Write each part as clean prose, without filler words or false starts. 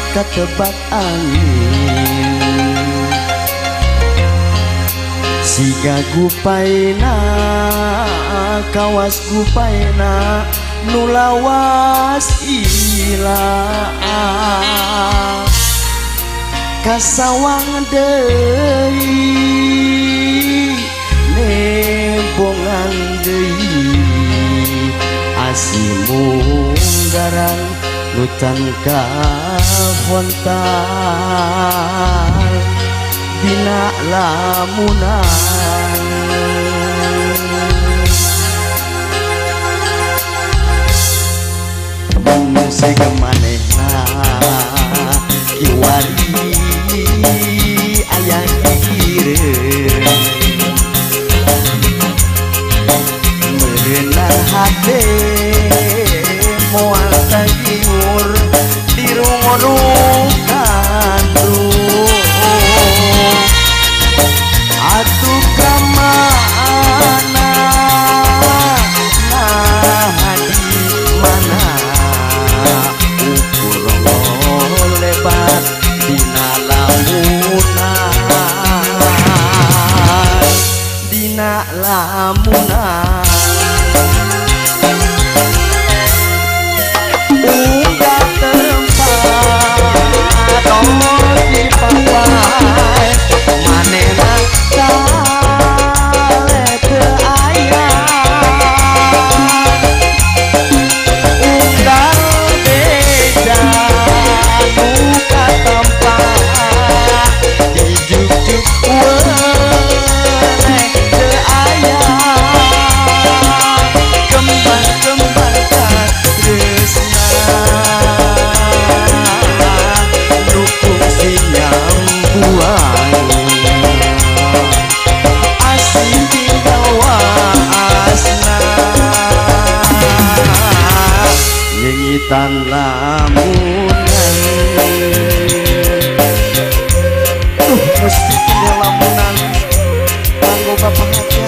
katebak angin siga gupaina kawas gupaina nulawas ilah kasawang deui nebongan deui asimung garang hutan kahontal dina lamunan musik manehna kiwari aya kireun meunang hade moal tagiur dirung-rung kandung atuh kamana nah di mana ukur lebat dina lamunan unggah tempat di papai manehna kale teu aya unggal beja nu katempat dijuk-juk weuleh teu aya kembang-kembang katresna dukung sinyam buang asing tinggal waasna nyengitan lamunan mesti tinggal lamunan kanggo bapak aja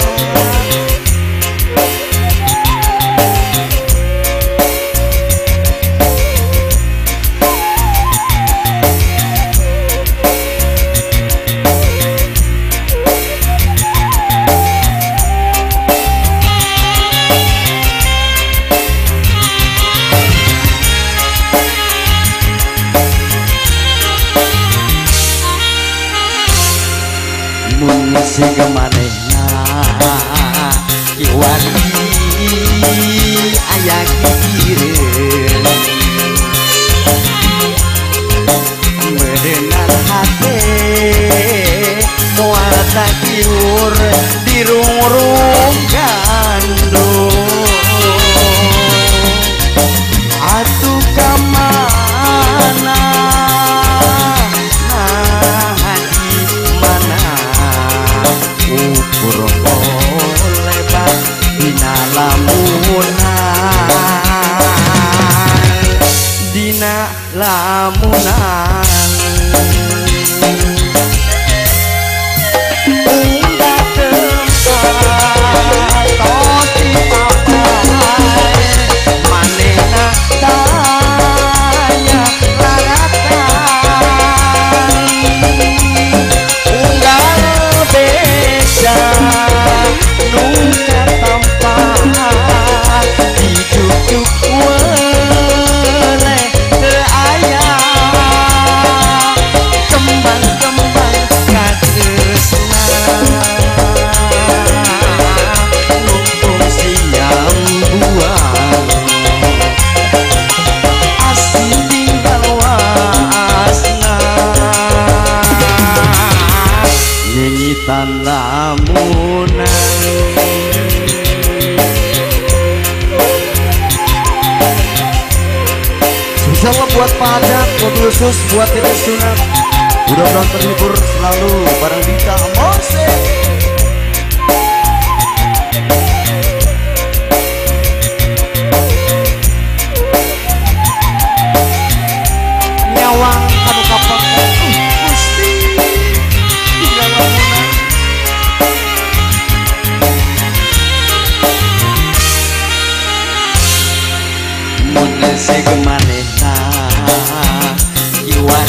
musik manehna kiwari aya kireun meunang hate moal tagiur dirung-rung gandung atuh kamana ukur lebat dina lamunan unggah tempat tosi papai manehna daya laratan unggal beja nu katempat dijuk-juk weuleh teu aya kembang-kembang katresna numpung siam buang asing tinggal waasna nyengitan lamunan sama buat padat, mobil khusus buat tidak sunat. Mudah-mudahan terhibur selalu bareng Dita Mose. Nyawang kanu kapang mesti tinggal lamunan. Mun si gemanehna jiwa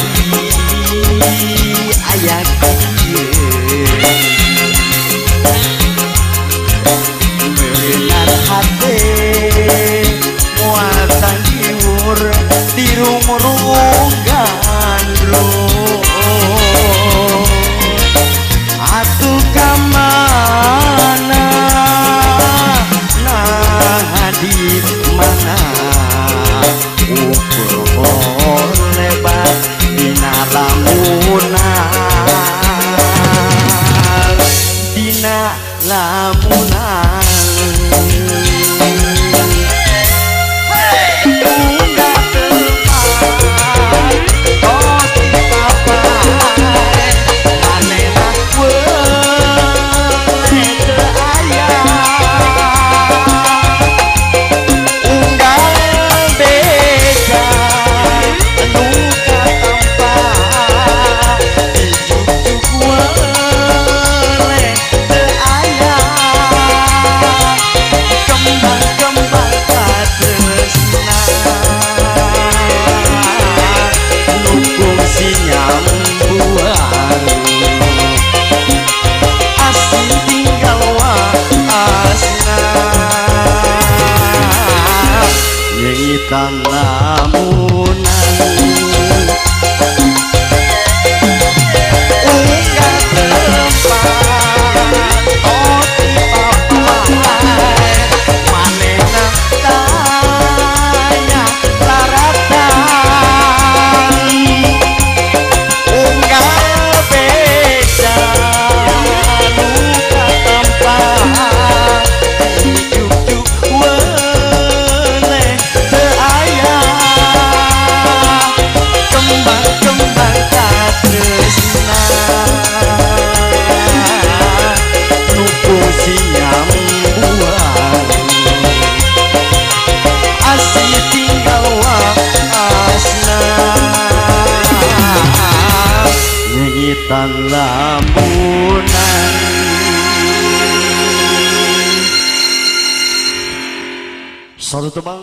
tan lamunan. Satu tebang